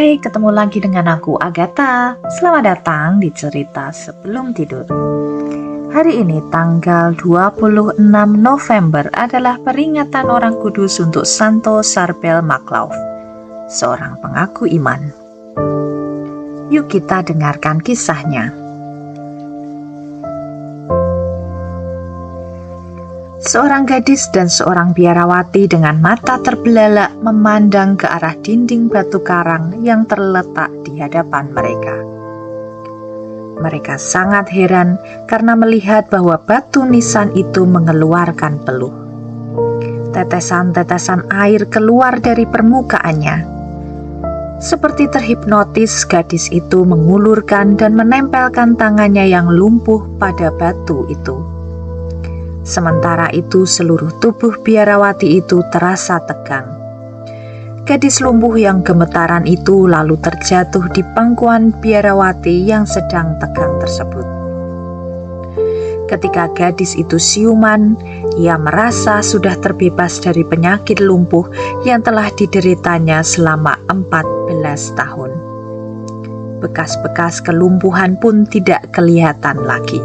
Hai, ketemu lagi dengan aku Agatha. Selamat datang di cerita sebelum tidur. Hari ini tanggal 26 November adalah peringatan orang kudus untuk Santo Charbel Maklauf, seorang pengaku iman. Yuk kita dengarkan kisahnya. Seorang gadis dan seorang biarawati dengan mata terbelalak memandang ke arah dinding batu karang yang terletak di hadapan mereka. Mereka sangat heran karena melihat bahwa batu nisan itu mengeluarkan peluh. Tetesan-tetesan air keluar dari permukaannya. Seperti terhipnotis, gadis itu mengulurkan dan menempelkan tangannya yang lumpuh pada batu itu. Sementara itu seluruh tubuh biarawati itu terasa tegang. Gadis lumpuh yang gemetaran itu lalu terjatuh di pangkuan biarawati yang sedang tegang tersebut. Ketika gadis itu siuman, ia merasa sudah terbebas dari penyakit lumpuh yang telah dideritanya selama 14 tahun. Bekas-bekas kelumpuhan pun tidak kelihatan lagi.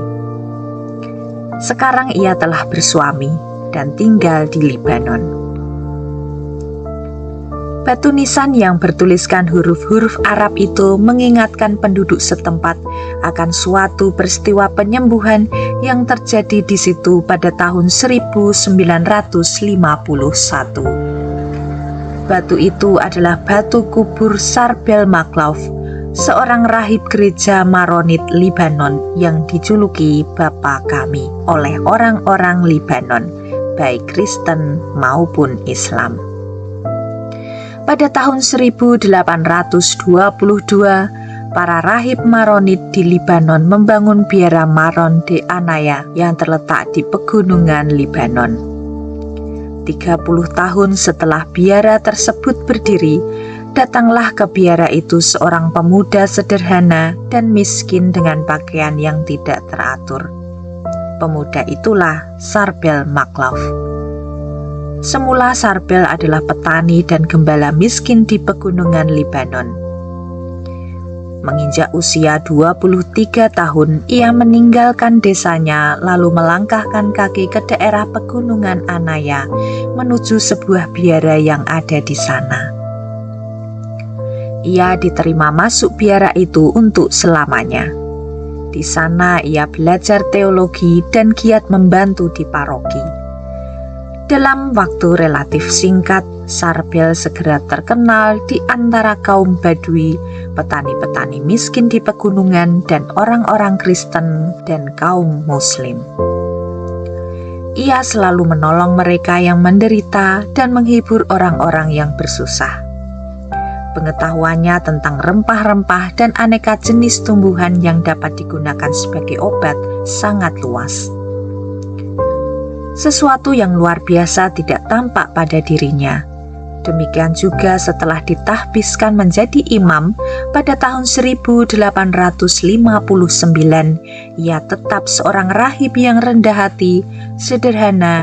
Sekarang ia telah bersuami dan tinggal di Libanon. Batu nisan yang bertuliskan huruf-huruf Arab itu mengingatkan penduduk setempat akan suatu peristiwa penyembuhan yang terjadi di situ pada tahun 1951. Batu itu adalah batu kubur Charbel Maklauf, seorang rahib gereja Maronit Libanon yang dijuluki Bapa Kami oleh orang-orang Libanon, baik Kristen maupun Islam. Pada tahun 1822, para rahib Maronit di Libanon membangun biara Maron de Anaya yang terletak di pegunungan Libanon. 30 tahun setelah biara tersebut berdiri, datanglah ke biara itu seorang pemuda sederhana dan miskin dengan pakaian yang tidak teratur. Pemuda itulah Charbel Maklauf. Semula Charbel adalah petani dan gembala miskin di pegunungan Libanon. Menginjak usia 23 tahun, ia meninggalkan desanya lalu melangkahkan kaki ke daerah pegunungan Anaya menuju sebuah biara yang ada di sana. Ia diterima masuk biara itu untuk selamanya. Di sana ia belajar teologi dan giat membantu di paroki. Dalam waktu relatif singkat, Charbel segera terkenal di antara kaum Badui, petani-petani miskin di pegunungan, dan orang-orang Kristen dan kaum Muslim. Ia selalu menolong mereka yang menderita dan menghibur orang-orang yang bersusah. Pengetahuannya tentang rempah-rempah dan aneka jenis tumbuhan yang dapat digunakan sebagai obat sangat luas. Sesuatu yang luar biasa tidak tampak pada dirinya. Demikian juga setelah ditahbiskan menjadi imam pada tahun 1859, ia tetap seorang rahib yang rendah hati, sederhana,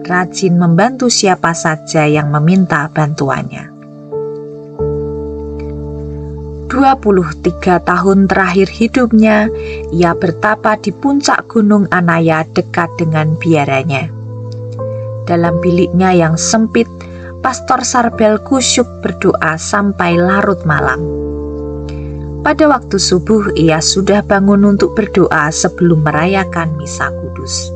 rajin membantu siapa saja yang meminta bantuannya. 23 tahun terakhir hidupnya, ia bertapa di puncak gunung Anaya dekat dengan biaranya. Dalam biliknya yang sempit, Pastor Charbel kusyuk berdoa sampai larut malam. Pada waktu subuh, ia sudah bangun untuk berdoa sebelum merayakan misa kudus.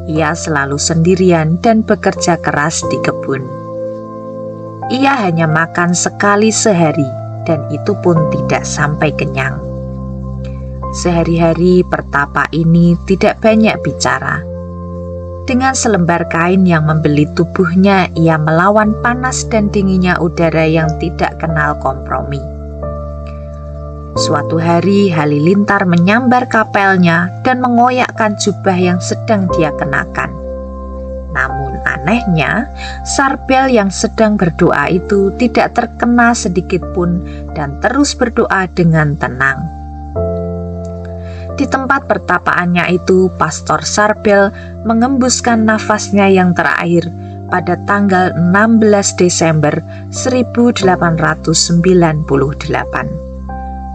Ia selalu sendirian dan bekerja keras di kebun. Ia hanya makan sekali sehari, dan itu pun tidak sampai kenyang. Sehari-hari pertapa ini tidak banyak bicara. Dengan selembar kain yang membeli tubuhnya, ia melawan panas dan dinginnya udara yang tidak kenal kompromi. Suatu hari Halilintar menyambar kapelnya dan mengoyakkan jubah yang sedang dia kenakan. Namun anehnya, Charbel yang sedang berdoa itu tidak terkena sedikit pun dan terus berdoa dengan tenang. Di tempat pertapaannya itu, Pastor Charbel mengembuskan nafasnya yang terakhir pada tanggal 16 Desember 1898.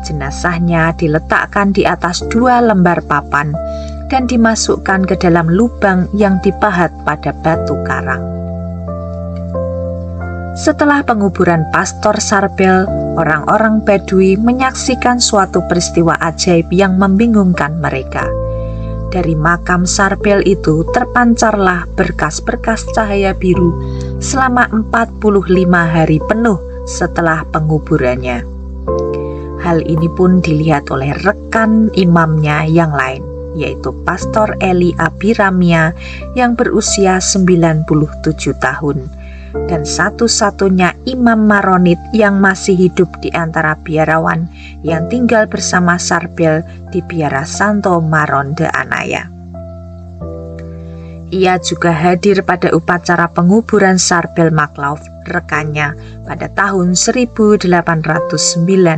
Jenazahnya diletakkan di atas 2 lembar papan dan dimasukkan ke dalam lubang yang dipahat pada batu karang. Setelah penguburan Pastor Sarbel, orang-orang Badui menyaksikan suatu peristiwa ajaib yang membingungkan mereka. Dari makam Sarbel itu terpancarlah berkas-berkas cahaya biru selama 45 hari penuh setelah penguburannya. Hal ini pun dilihat oleh rekan imamnya yang lain, yaitu Pastor Eli Abiramia yang berusia 97 tahun, dan satu-satunya imam Maronit yang masih hidup di antara biarawan yang tinggal bersama Sarbel di biara Santo Maron de Anaya. Ia juga hadir pada upacara penguburan Sarbel Maklauf, rekannya, pada tahun 1898.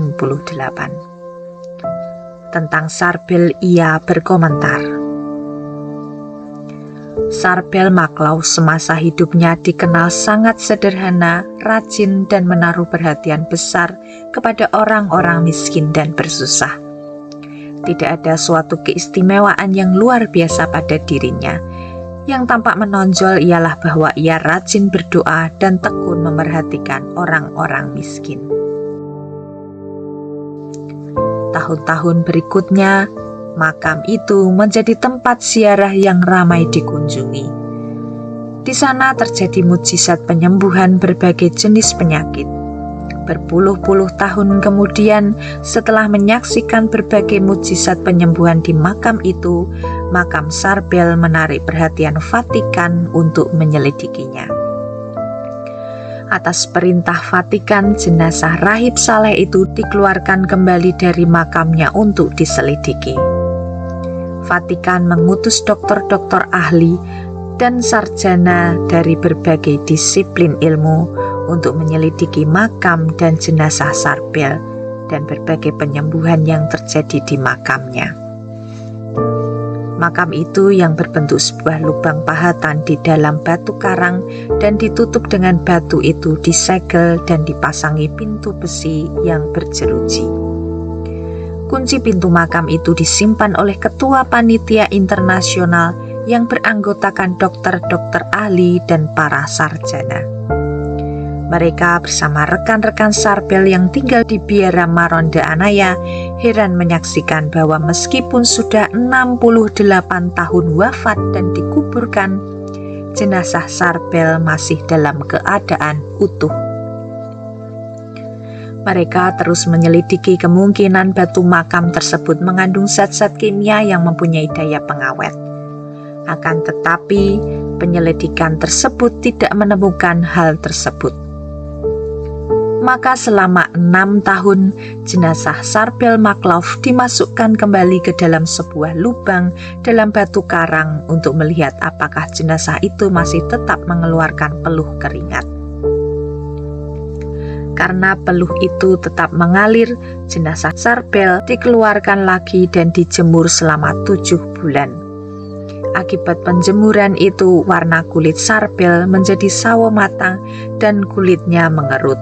Tentang Sarbel ia berkomentar, Sarbel Maklauf semasa hidupnya dikenal sangat sederhana, rajin, dan menaruh perhatian besar kepada orang-orang miskin dan bersusah. Tidak ada suatu keistimewaan yang luar biasa pada dirinya. Yang tampak menonjol ialah bahwa ia rajin berdoa dan tekun memerhatikan orang-orang miskin. Tahun-tahun berikutnya, makam itu menjadi tempat ziarah yang ramai dikunjungi. Di sana terjadi mukjizat penyembuhan berbagai jenis penyakit. Berpuluh-puluh tahun kemudian, setelah menyaksikan berbagai mukjizat penyembuhan di makam itu, makam Sarbel menarik perhatian Vatikan untuk menyelidikinya. Atas perintah Vatikan, jenazah Rahib Saleh itu dikeluarkan kembali dari makamnya untuk diselidiki. Vatikan mengutus dokter-dokter ahli dan sarjana dari berbagai disiplin ilmu untuk menyelidiki makam dan jenazah Sarbel dan berbagai penyembuhan yang terjadi di makamnya. Makam itu yang berbentuk sebuah lubang pahatan di dalam batu karang dan ditutup dengan batu itu disegel dan dipasangi pintu besi yang berjeruji. Kunci pintu makam itu disimpan oleh ketua panitia internasional yang beranggotakan dokter-dokter ahli dan para sarjana. Mereka bersama rekan-rekan Sarbel yang tinggal di biara Maron de Anaya heran menyaksikan bahwa meskipun sudah 68 tahun wafat dan dikuburkan, jenazah Sarbel masih dalam keadaan utuh. Mereka terus menyelidiki kemungkinan batu makam tersebut mengandung zat-zat kimia yang mempunyai daya pengawet. Akan tetapi, penyelidikan tersebut tidak menemukan hal tersebut. Maka selama 6 tahun, jenazah Sarbel Maklauf dimasukkan kembali ke dalam sebuah lubang dalam batu karang untuk melihat apakah jenazah itu masih tetap mengeluarkan peluh keringat. Karena peluh itu tetap mengalir, jenazah Sarbel dikeluarkan lagi dan dijemur selama 7 bulan. Akibat penjemuran itu, warna kulit Sarbel menjadi sawo matang dan kulitnya mengerut,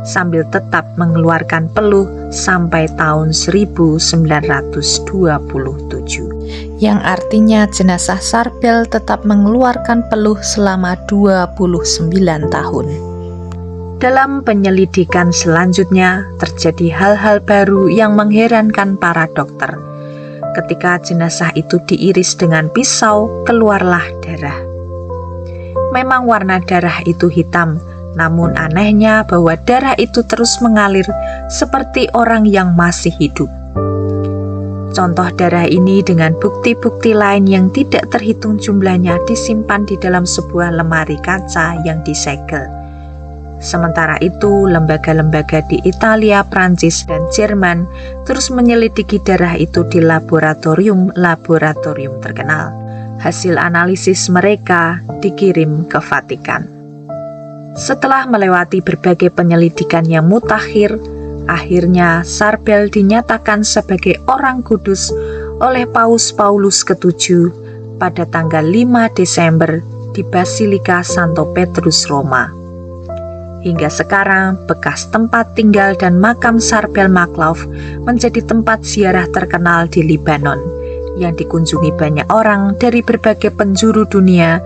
sambil tetap mengeluarkan peluh sampai tahun 1927. Yang artinya jenazah Sarbel tetap mengeluarkan peluh selama 29 tahun. Dalam penyelidikan selanjutnya, terjadi hal-hal baru yang mengherankan para dokter. Ketika jenazah itu diiris dengan pisau, keluarlah darah. Memang warna darah itu hitam, namun anehnya bahwa darah itu terus mengalir seperti orang yang masih hidup. Contoh darah ini dengan bukti-bukti lain yang tidak terhitung jumlahnya disimpan di dalam sebuah lemari kaca yang disegel. Sementara itu, lembaga-lembaga di Italia, Prancis, dan Jerman terus menyelidiki darah itu di laboratorium terkenal. Hasil analisis mereka dikirim ke Vatikan. Setelah melewati berbagai penyelidikan yang mutakhir, akhirnya Sarbel dinyatakan sebagai orang kudus oleh Paus Paulus ke-7 pada tanggal 5 Desember di Basilika Santo Petrus, Roma. Hingga sekarang, bekas tempat tinggal dan makam Sarbel Maklauf menjadi tempat ziarah terkenal di Libanon, yang dikunjungi banyak orang dari berbagai penjuru dunia,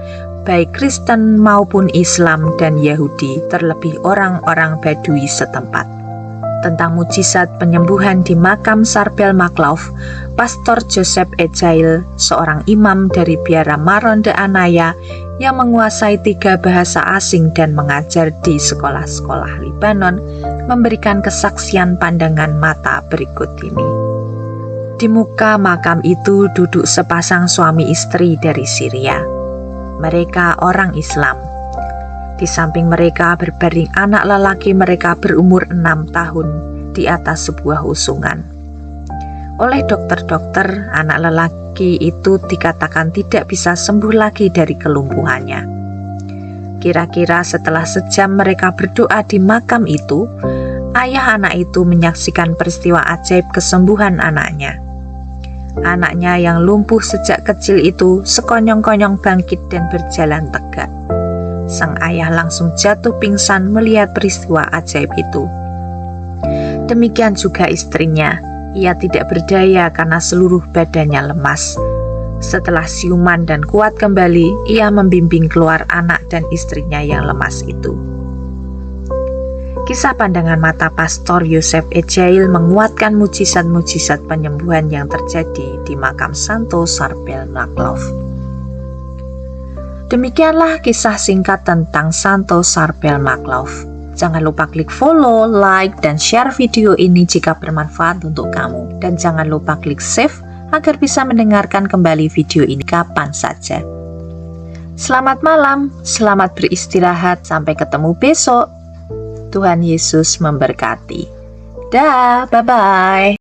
baik Kristen maupun Islam dan Yahudi, terlebih orang-orang Badui setempat. Tentang mujizat penyembuhan di makam Sarbel Maklauf, Pastor Joseph Ejail, seorang imam dari biara Maron de Anaya yang menguasai 3 bahasa asing dan mengajar di sekolah-sekolah Libanon, memberikan kesaksian pandangan mata berikut ini. Di muka makam itu duduk sepasang suami istri dari Syria. Mereka orang Islam. Di samping mereka berbaring anak lelaki mereka berumur 6 tahun di atas sebuah usungan. Oleh dokter-dokter, anak lelaki itu dikatakan tidak bisa sembuh lagi dari kelumpuhannya. Kira-kira setelah sejam mereka berdoa di makam itu, ayah anak itu menyaksikan peristiwa ajaib kesembuhan anaknya. Anaknya yang lumpuh sejak kecil itu sekonyong-konyong bangkit dan berjalan tegak. Sang ayah langsung jatuh pingsan melihat peristiwa ajaib itu. Demikian juga istrinya, ia tidak berdaya karena seluruh badannya lemas. Setelah siuman dan kuat kembali, ia membimbing keluar anak dan istrinya yang lemas itu. Kisah pandangan mata Pastor Joseph Ejail menguatkan mujizat-mujizat penyembuhan yang terjadi di makam Santo Sarbel Maklauf. Demikianlah kisah singkat tentang Santo Sarbel Maklauf. Jangan lupa klik follow, like, dan share video ini jika bermanfaat untuk kamu. Dan jangan lupa klik save agar bisa mendengarkan kembali video ini kapan saja. Selamat malam, selamat beristirahat, sampai ketemu besok. Tuhan Yesus memberkati. Dah, bye-bye.